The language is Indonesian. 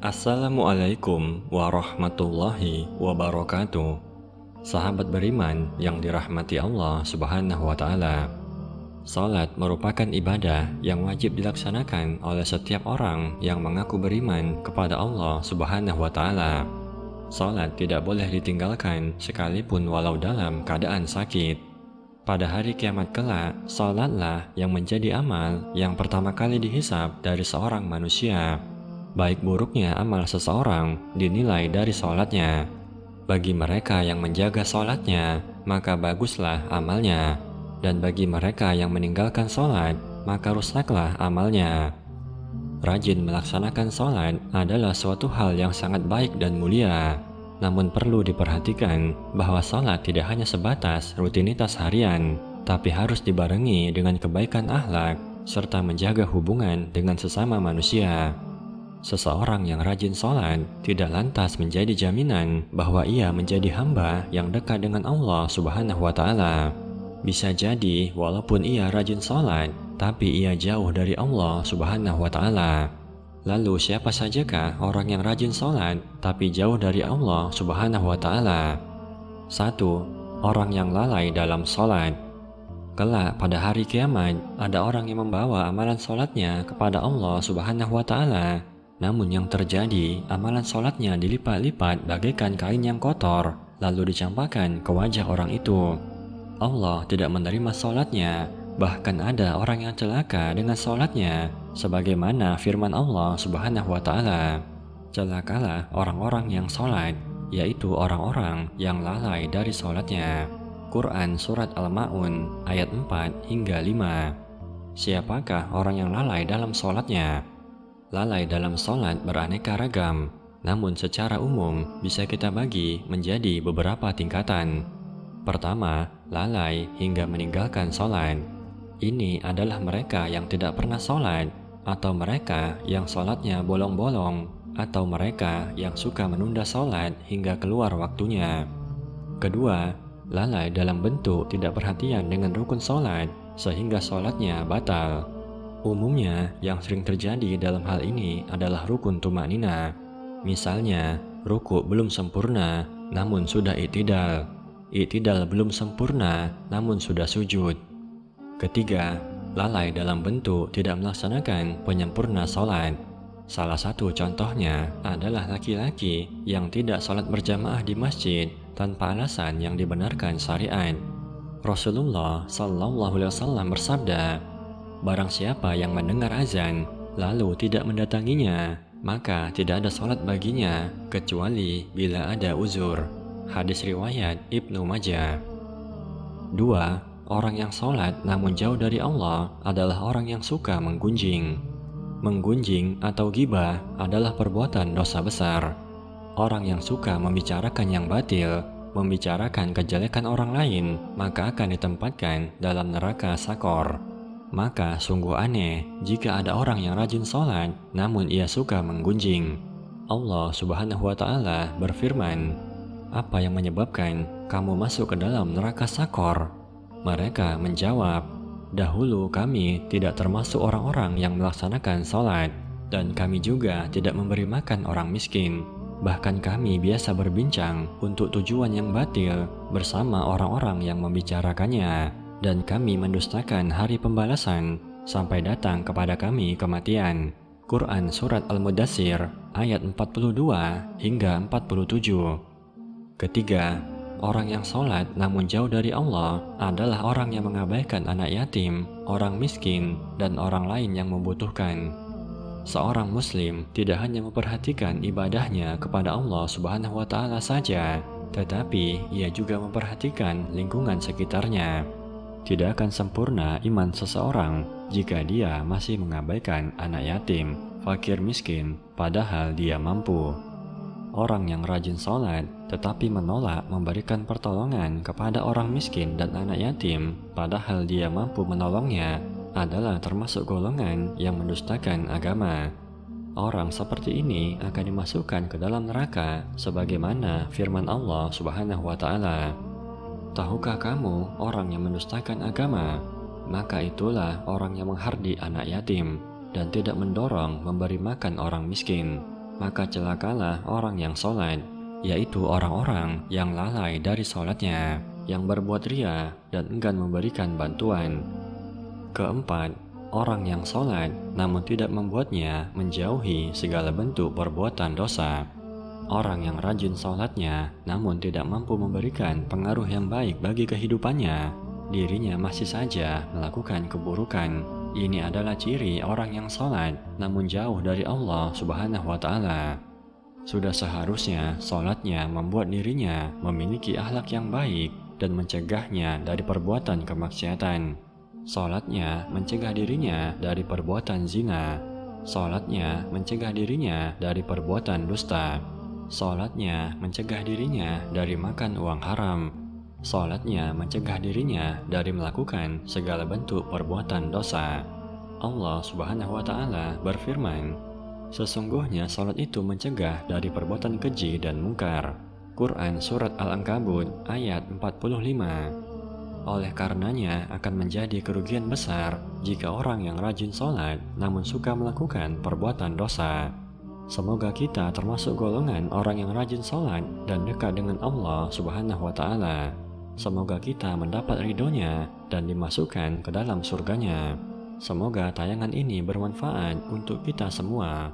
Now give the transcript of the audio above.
Assalamualaikum warahmatullahi wabarakatuh. Sahabat beriman yang dirahmati Allah Subhanahu wa Ta'ala, salat merupakan ibadah yang wajib dilaksanakan oleh setiap orang yang mengaku beriman kepada Allah Subhanahu wa Ta'ala. Salat tidak boleh ditinggalkan sekalipun walau dalam keadaan sakit. Pada hari kiamat kelak, salatlah yang menjadi amal yang pertama kali dihisab dari seorang manusia. Baik buruknya amal seseorang dinilai dari salatnya. Bagi mereka yang menjaga salatnya, maka baguslah amalnya. Dan bagi mereka yang meninggalkan salat, maka rusaklah amalnya. Rajin melaksanakan salat adalah suatu hal yang sangat baik dan mulia. Namun perlu diperhatikan bahwa salat tidak hanya sebatas rutinitas harian, tapi harus dibarengi dengan kebaikan akhlak serta menjaga hubungan dengan sesama manusia. Seseorang yang rajin salat tidak lantas menjadi jaminan bahwa ia menjadi hamba yang dekat dengan Allah Subhanahu wa Ta'ala. Bisa jadi walaupun ia rajin salat, tapi ia jauh dari Allah Subhanahu wa Ta'ala. Lalu siapa sajakah orang yang rajin salat tapi jauh dari Allah Subhanahu wa Ta'ala? 1. Orang yang lalai dalam salat. Kelak pada hari kiamat, ada orang yang membawa amalan salatnya kepada Allah Subhanahu wa Ta'ala. Namun yang terjadi, amalan salatnya dilipat-lipat bagaikan kain yang kotor, lalu dicampakkan ke wajah orang itu. Allah tidak menerima salatnya, bahkan ada orang yang celaka dengan salatnya, sebagaimana firman Allah Subhanahu wa Ta'ala, "Celakalah orang-orang yang salat, yaitu orang-orang yang lalai dari salatnya." Quran Surat Al-Ma'un ayat 4 hingga 5. Siapakah orang yang lalai dalam salatnya? Lalai dalam salat beraneka ragam, namun secara umum bisa kita bagi menjadi beberapa tingkatan. Pertama, lalai hingga meninggalkan salat. Ini adalah mereka yang tidak pernah salat, atau mereka yang salatnya bolong-bolong, atau mereka yang suka menunda salat hingga keluar waktunya. Kedua, lalai dalam bentuk tidak perhatian dengan rukun salat sehingga salatnya batal. Umumnya, yang sering terjadi dalam hal ini adalah rukun tumanina. Misalnya, ruku belum sempurna, namun sudah i'tidal. I'tidal belum sempurna, namun sudah sujud. Ketiga, lalai dalam bentuk tidak melaksanakan penyempurna salat. Salah satu contohnya adalah laki-laki yang tidak salat berjamaah di masjid tanpa alasan yang dibenarkan syariat. Rasulullah SAW bersabda, "Barang siapa yang mendengar azan, lalu tidak mendatanginya, maka tidak ada salat baginya, kecuali bila ada uzur." Hadis riwayat Ibnu Majah. 2. Orang yang salat namun jauh dari Allah adalah orang yang suka menggunjing. Menggunjing atau ghibah adalah perbuatan dosa besar. Orang yang suka membicarakan yang batil, membicarakan kejelekan orang lain, maka akan ditempatkan dalam neraka sakor. Maka sungguh aneh jika ada orang yang rajin salat namun ia suka menggunjing. Allah Subhanahu wa Ta'ala berfirman, "Apa yang menyebabkan kamu masuk ke dalam neraka sakor?" Mereka menjawab, "Dahulu kami tidak termasuk orang-orang yang melaksanakan salat, dan kami juga tidak memberi makan orang miskin. Bahkan kami biasa berbincang untuk tujuan yang batil bersama orang-orang yang membicarakannya. Dan kami mendustakan hari pembalasan sampai datang kepada kami kematian." Quran Surat Al-Mudaththir ayat 42 hingga 47. Ketiga, orang yang salat namun jauh dari Allah adalah orang yang mengabaikan anak yatim, orang miskin, dan orang lain yang membutuhkan. Seorang muslim tidak hanya memperhatikan ibadahnya kepada Allah Subhanahu wa Ta'ala saja, tetapi ia juga memperhatikan lingkungan sekitarnya. Tidak akan sempurna iman seseorang jika dia masih mengabaikan anak yatim, fakir miskin, padahal dia mampu. Orang yang rajin salat tetapi menolak memberikan pertolongan kepada orang miskin dan anak yatim, padahal dia mampu menolongnya, adalah termasuk golongan yang mendustakan agama. Orang seperti ini akan dimasukkan ke dalam neraka sebagaimana firman Allah Subhanahu wa Ta'ala, "Tahukah kamu orang yang mendustakan agama? Maka itulah orang yang menghardi anak yatim dan tidak mendorong memberi makan orang miskin." maka celakalah orang yang sholat, yaitu orang-orang yang lalai dari sholatnya, yang berbuat ria dan enggan memberikan bantuan. Keempat, orang yang sholat namun tidak membuatnya menjauhi segala bentuk perbuatan dosa. Orang yang rajin sholatnya namun tidak mampu memberikan pengaruh yang baik bagi kehidupannya, dirinya masih saja melakukan keburukan. Ini adalah ciri orang yang sholat namun jauh dari Allah Subhanahu wa Ta'ala. Sudah seharusnya sholatnya membuat dirinya memiliki akhlak yang baik dan mencegahnya dari perbuatan kemaksiatan. Sholatnya mencegah dirinya dari perbuatan zina. Sholatnya mencegah dirinya dari perbuatan dusta. Sholatnya mencegah dirinya dari makan uang haram. Sholatnya mencegah dirinya dari melakukan segala bentuk perbuatan dosa. Allah Subhanahu wa Ta'ala berfirman, sesungguhnya sholat itu mencegah dari perbuatan keji dan mungkar. Quran Surat Al-Ankabut ayat 45. Oleh karenanya akan menjadi kerugian besar jika orang yang rajin sholat namun suka melakukan perbuatan dosa. Semoga kita termasuk golongan orang yang rajin sholat dan dekat dengan Allah Subhanahu wa Ta'ala. Semoga kita mendapat ridhonya dan dimasukkan ke dalam surganya. Semoga tayangan ini bermanfaat untuk kita semua.